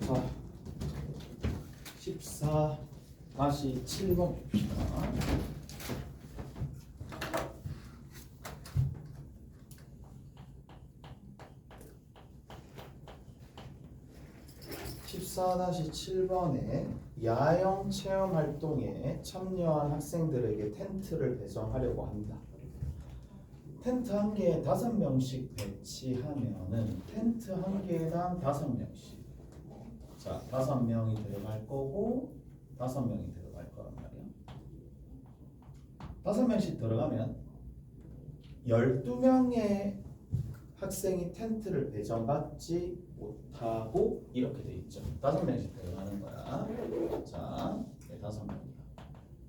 자, 14 다시 7번 봅시다. 다시 7번에 야영 체험 활동에 참여한 학생들에게 텐트를 배정하려고 한다. 텐트 한 개에 5명씩 배치하면은 텐트 한 개당 5명씩. 자, 5명이 들어갈 거고 5명이 들어갈 거란 말이야. 5명씩 들어가면 12명의 학생이 텐트를 배정받지 못하고 이렇게 돼 있죠. 5명씩 들어가는 거야. 자, 5명이다.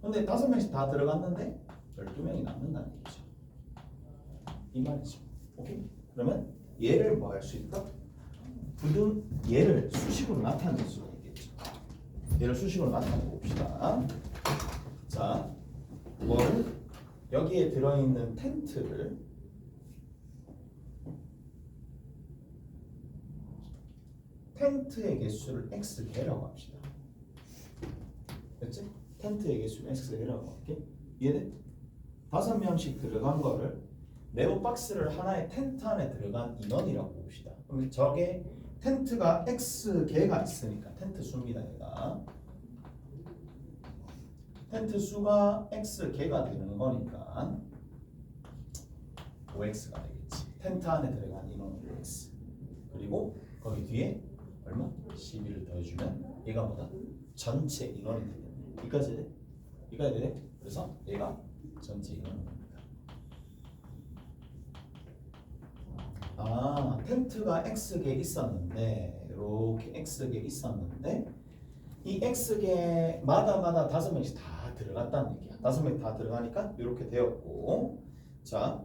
근데 5명씩 다 들어갔는데 12명이 남는다는 얘기죠. 이 말이죠. 오케이? 그러면 얘를 뭐 할 수 있다? 얘를 수식으로 나타낼 수가 있겠죠. 얘를 수식으로 나타내 봅시다. 자, 여기에 들어있는 텐트를 텐트의 개수를 x개라고 합시다. 됐지? 텐트의 개수를 x개라고 할게. 얘는 5명씩 들어간 거를 네모 박스를 하나의 텐트 안에 들어간 인원이라고 봅시다. 그럼 저게 텐트가 x개가 있으니까 텐트 수입니다. 얘가 텐트 수가 x개가 되는 거니까 5x가 되겠지. 텐트 안에 들어간 인원은 5x. 그리고 거기 뒤에 얼마? 12를 더해주면 얘가 뭐다? 전체 인원이 되겠네. 여기까지 돼? 여기까지 돼? 그래서 얘가 전체 인원입니다. 아, 텐트가 x개 있었는데 이렇게 x개 있었는데 이 x개마다 5명씩 다 들어갔다는 얘기야. 5명 다 들어가니까 이렇게 되었고, 자,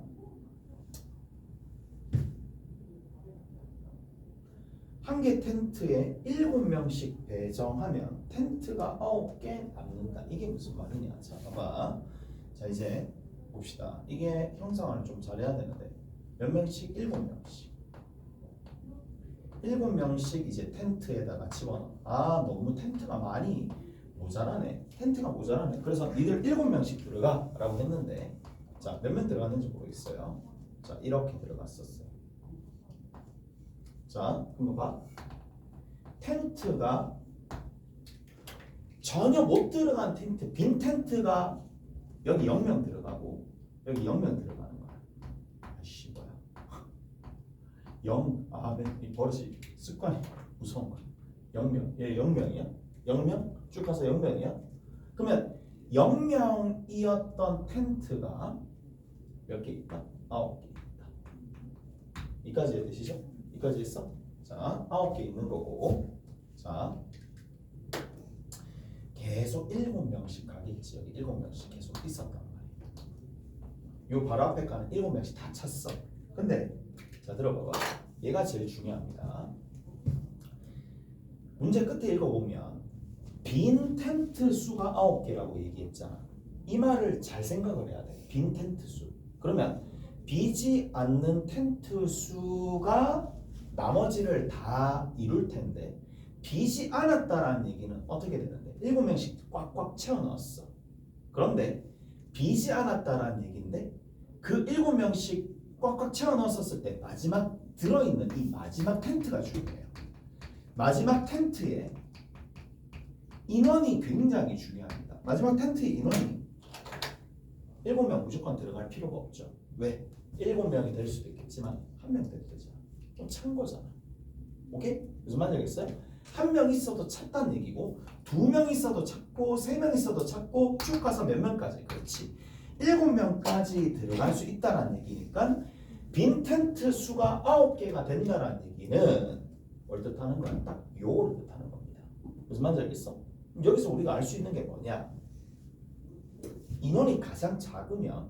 한 개 텐트에 7명씩 배정하면 텐트가 9개 남는다. 이게 무슨 말이냐? 자, 봐봐. 자, 이제 봅시다. 이게 형상을 좀 잘해야 되는데 몇 명씩? 7명씩. 7명씩 이제 텐트에다가 집어넣어. 아, 너무 텐트가 많이 모자라네. 텐트가 모자라네. 그래서 니들 7명씩 들어가 라고 했는데, 자, 몇 명 들어갔는지 모르겠어요. 자, 이렇게 들어갔었어요. 자, 그럼 봐. 텐트가 전혀 못 들어간 텐트, 빈 텐트가 여기 0명 들어가고 여기 0명 들어가는 거야. 아이씨, 뭐야. 0, 이 버릇이 습관이 무서운 거야. 0명, 얘 0명이야? 0명? 쭉 가서 0명이야? 그러면 0명이었던 텐트가 몇 개 있다? 9개 있다. 이까지 되시죠? 이까지 있어? 자, 9개 있는 거고, 자, 계속 7명씩 가겠지. 여기 7명씩 계속 있었단 말이에요. 요 바로 앞에 가는 7명씩 다 찼어. 근데 자, 들어봐봐. 얘가 제일 중요합니다. 문제 끝에 읽어보면 빈 텐트 수가 9개라고 얘기했잖아. 이 말을 잘 생각을 해야 돼. 빈 텐트 수. 그러면 비지 않는 텐트 수가 나머지를 다 이룰 텐데 비지 않았다라는 얘기는 어떻게 되는데 7명씩 꽉꽉 채워 넣었어. 그런데 비지 않았다라는 얘기인데 그 7명씩 꽉꽉 채워 넣었을 때 마지막 들어있는 이 마지막 텐트가 중요해요. 마지막 텐트에 인원이 굉장히 중요합니다. 마지막 텐트의 인원이 7명 무조건 들어갈 필요가 없죠. 왜? 7명이 될 수도 있겠지만 1명 돼도 되잖아. 좀 찬 거잖아. 오케이? 무슨 말인지 알겠어요? 1명 있어도 찼다는 얘기고 2명 있어도 찼고 3명 있어도 찼고 쭉 가서 몇 명까지? 그렇지. 7명까지 들어갈 수 있다는 얘기니까 빈 텐트 수가 9개가 된다는 얘기는 뭘 뜻하는 거야? 딱 요거를 뜻하는 겁니다. 무슨 말인지 알겠어? 여기서 우리가 알 수 있는 게 뭐냐? 인원이 가장 작으면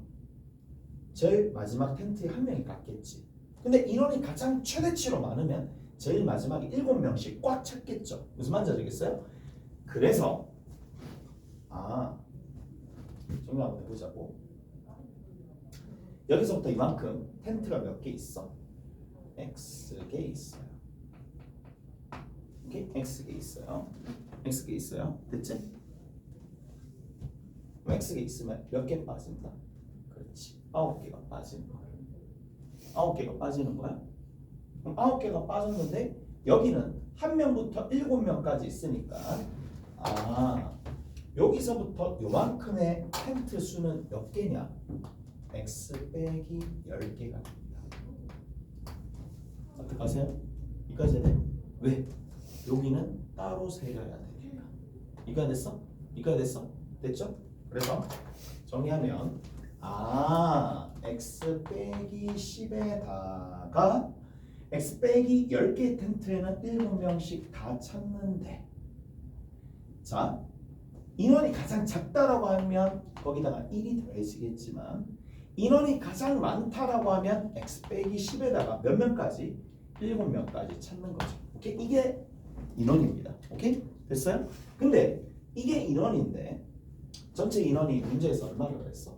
제일 마지막 텐트에 1명이 갔겠지. 근데 인원이 가장 최대치로 많으면 제일 마지막에 7명씩 꽉 찼겠죠. 무슨 말인지 알겠어요? 그래서 정리 한번 해보자고. 여기서부터 이만큼 텐트가 몇 개 있어? X개 있어요. 오케이? x개 있어요. x개 있어요. 됐지? x개 있으면 몇 개 빠진다? 그렇지. 9개가 빠지는 거야. 9개가 빠지는 거야. 그럼 9개가 빠졌는데 여기는 1명부터 7명까지 있으니까 여기서부터 요만큼의 텐트 수는 몇 개냐? x 빼기 10개가 됩니다. 어떡하세요? 이까지 해야 돼? 왜? 여기는 따로 세려야 되니까. 이까 됐어? 이까 됐어? 됐죠? 그래서 정리하면 x 빼기 10에다가 x 빼기 10개 텐트에는 7명씩 다 찾는데 자 인원이 가장 작다라고 하면 거기다가 1이 더해지겠지만 인원이 가장 많다라고 하면 x 빼기 10에다가 몇 명까지? 7명까지 찾는 거죠. 오케이? 이게 인원입니다. 오케이? 됐어요? 근데 이게 인원인데 전체 인원이 문제에서 얼마를 그랬어?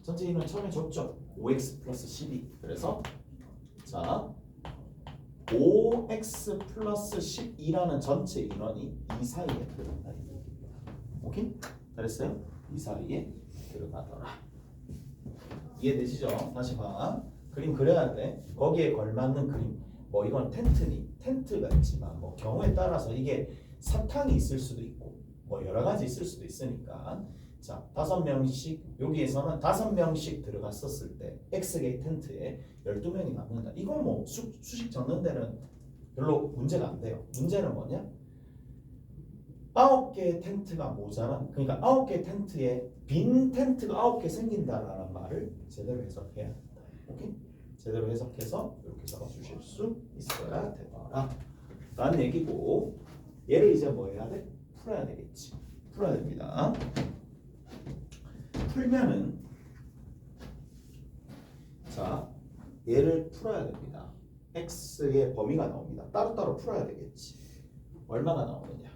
전체 인원 처음에 줬죠? 5x 플러스 12. 그래서 자 5x 플러스 12라는 전체 인원이 이 사이에 들어간다. 오케이? 잘했어요? 이 사이에 들어가더라. 이해되시죠? 다시 봐. 그림 그려야 돼. 거기에 걸맞는 그림. 뭐 이건 텐트가 있지만 뭐 경우에 따라서 이게 사탕이 있을 수도 있고 뭐 여러 가지 있을 수도 있으니까 자 5명씩 여기에서는 5명씩 들어갔었을 때 X개 텐트에 12명이 남는다. 이건 뭐 수식 적는 데는 별로 문제가 안 돼요. 문제는 뭐냐? 9개의 텐트가 모자란 그러니까 9개 텐트에 빈 텐트가 9개 생긴다라는 말을 제대로 해석해야 한다. 오케이? 제대로 해석해서 이렇게 적어주실 수 있어야 되더라 라는 얘기고 얘를 이제 뭐 해야 돼? 풀어야 되겠지. 풀어야 됩니다. 풀면은 자 얘를 풀어야 됩니다. x의 범위가 나옵니다. 따로따로 풀어야 되겠지. 얼마가 나오느냐?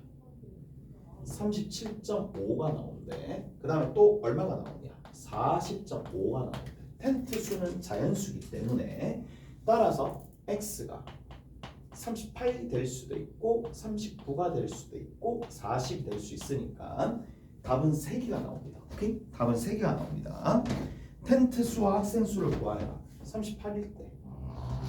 37.5가 나오는데 그 다음에 또 얼마가 나오냐? 40.5가 나오는데 텐트 수는 자연수이기 때문에 따라서 x가 38이 될 수도 있고 39가 될 수도 있고 40이 될 수 있으니까 답은 3개가 나옵니다. 오케이? 답은 3개가 나옵니다. 텐트 수와 학생 수를 구하라. 38일 때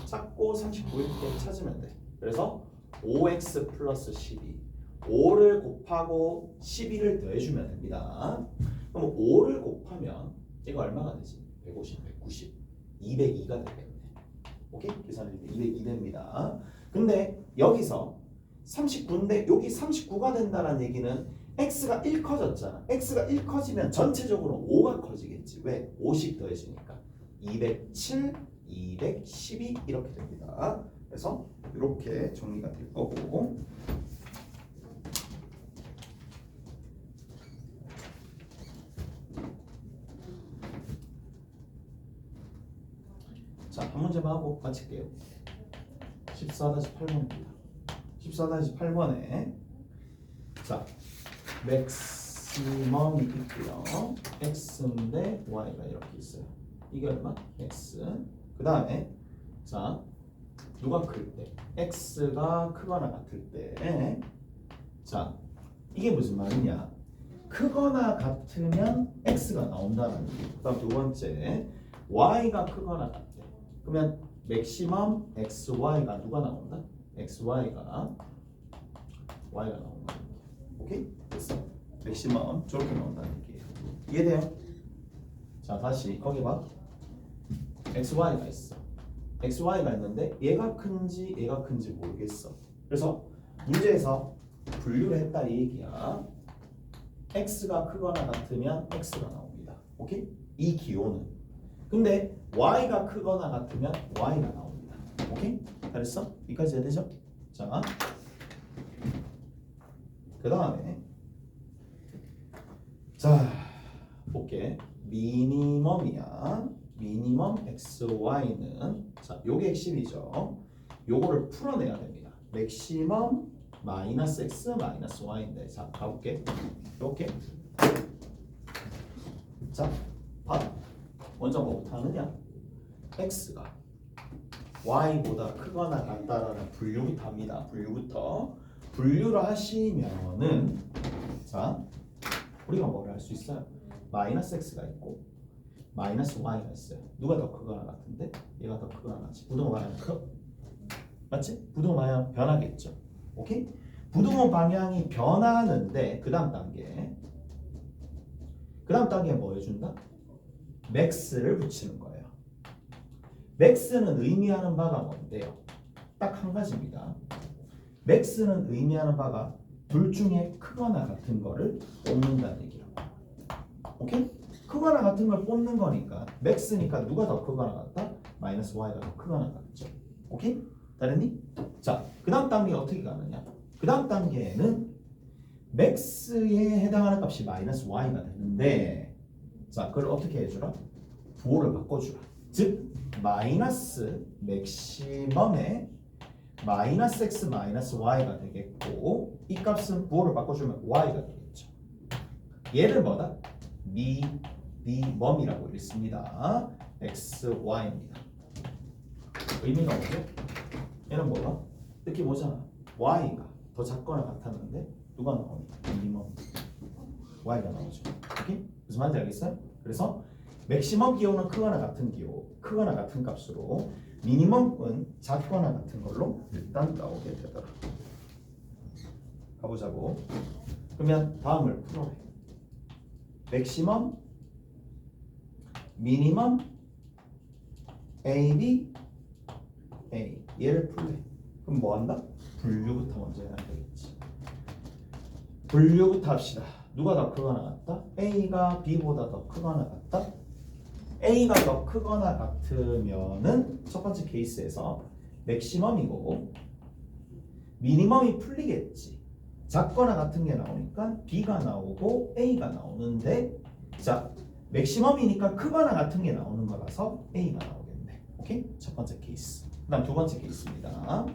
찾고 39일 때 찾으면 돼. 그래서 5x 플러스 12 5를 곱하고 12를 더해주면 됩니다. 그럼 5를 곱하면 얘가 얼마가 되지? 150, 190, 202가 되겠네. 오케이? 계산할 때 202 됩니다. 근데 여기서 39인데 여기 39가 된다는 얘기는 x가 1 커졌잖아. x가 1 커지면 전체적으로 5가 커지겠지. 왜? 50 더해지니까 207, 212 이렇게 됩니다. 그래서 이렇게 정리가 될 거고 자, 한 문제만 하고 마칠게요. 14-8번입니다. 14-8번에 자, 맥시멈이 있고요. x인데 y가 이렇게 있어요. 이게 얼마? x. 그 다음에 자, 누가 클 때? x가 크거나 같을 때 자, 이게 무슨 말이냐? 크거나 같으면 x가 나온다는 얘기. 그 다음 두 번째 y가 크거나 같대. 그러면 맥시멈 xy가 누가 나온다? xy가 y가 나온다. 오케이? 됐어. 맥시멈 저렇게 나온다는 얘기예요. 이해돼요? 자, 다시 거기 봐. xy가 있어. xy가 있는데 얘가 큰지 얘가 큰지 모르겠어. 그래서 문제에서 분류를 했다 이 얘기야. x가 크거나 같으면 x가 나옵니다. 오케이? 이 기호는. 근데 y가 크거나 같으면 y가 나옵니다. 오케이? 잘했어? 여기까지 해야 되죠? 자, 그 다음에 자, 볼게. 미니멈이야. 미니멈 xy는 자, 요게 핵심이죠. 요거를 풀어내야 됩니다. 맥시멈 마이너스 x 마이너스 y인데 자, 가볼게. 이렇게 자, 봐. 먼저 뭐부터 하느냐? x가 y보다 크거나 같다라는 분류부터 합니다. 분류부터 분류를 하시면은 자 우리가 뭐를 할 수 있어요? 마이너스 x가 있고 마이너스 y가 있어요. 누가 더 크거나 같은데? 얘가 더 크거나 같지. 부등호 방향 커? 맞지? 부등호 방향 변하겠죠. 오케이? 부등호 방향이 변하는데 그 다음 단계에 뭐 해준다? 맥스를 붙이는 거예요. 맥스는 의미하는 바가 뭔데요? 딱 한 가지입니다. 맥스는 의미하는 바가 둘 중에 크거나 같은 거를 뽑는다는 얘기라고. 오케이? 크거나 같은 걸 뽑는 거니까 맥스니까 누가 더 크거나 같다? 마이너스 y가 더 크거나 같죠. 오케이? 다르니? 자, 그 다음 단계 어떻게 가느냐? 그 다음 단계에는 맥스에 해당하는 값이 마이너스 y가 되는데 자, 그걸 어떻게 해주라? 부호를 바꿔주라. 즉, 마이너스 맥시멈에 마이너스 x 마이너스 y가 되겠고 이 값은 부호를 바꿔주면 y가 되겠죠. 얘를 뭐다? 미멈이라고 읽습니다. x, y입니다. 의미가 뭐죠? 얘는 뭐다? 이렇게 보잖아. y가 더 작거나 같았는데 누가 나오니? 미니멈 y가 나오죠. 오케이? 무슨 말인지 알겠어요? 그래서 맥시멈 기호는 크거나 같은 기호, 크거나 같은 값으로 미니멈은 작거나 같은 걸로 일단 나오게 되더라. 가보자고. 그러면 다음을 풀어래. 맥시멈, 미니멈, A, B, A. 얘를 풀래. 그럼 뭐 한다? 분류부터 먼저 해야 되겠지. 분류부터 합시다. 누가 더 크거나 같다? A가 B보다 더 크거나 같다? A가 더 크거나 같으면은 첫 번째 케이스에서 맥시멈이고 미니멈이 풀리겠지. 작거나 같은 게 나오니까 B가 나오고 A가 나오는데 자, 맥시멈이니까 크거나 같은 게 나오는 거라서 A가 나오겠네. 오케이? 첫 번째 케이스. 그다음 두 번째 케이스입니다.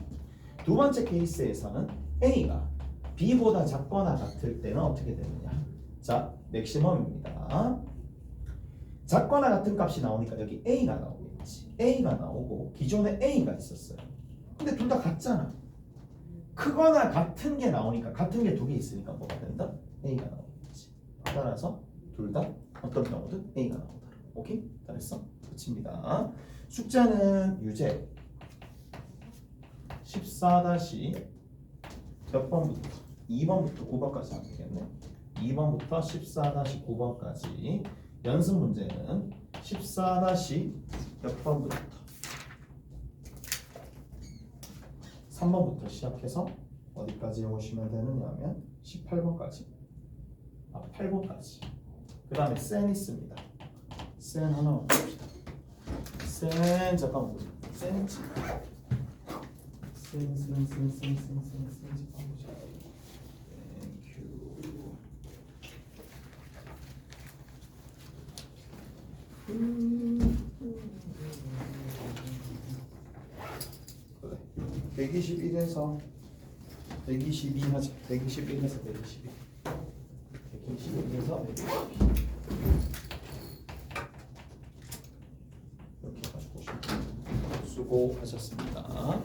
두 번째 케이스에서는 A가 B보다 작거나 같을 때는 어떻게 되느냐? 자, 맥시멈입니다. 작거나 같은 값이 나오니까 여기 A가 나오겠지. A가 나오고 기존에 A가 있었어요. 근데 둘 다 같잖아. 크거나 같은 게 나오니까 같은 게 두 개 있으니까 뭐가 된다? A가 나오겠지. 따라서 둘 다 어떤 경우든 A가 나오더라. 오케이? 잘했어? 끝입니다. 숙제는 유제 14- 몇 번부터? 2번부터 9번까지 하면 되겠네. 2번부터 14-9번까지 연습 문제는 14- 몇 번부터 3번부터 시작해서 어디까지 오시면 되느냐 하면 18번까지 8번까지 그 다음에 센 있습니다. 센 하나만 봅시다. 센 잠깐만 보자. 센 잠깐만 보자. 그래. 121에서 122 하자. 121에서 122. 121에서 122. 이렇게 가지고 수고하셨습니다.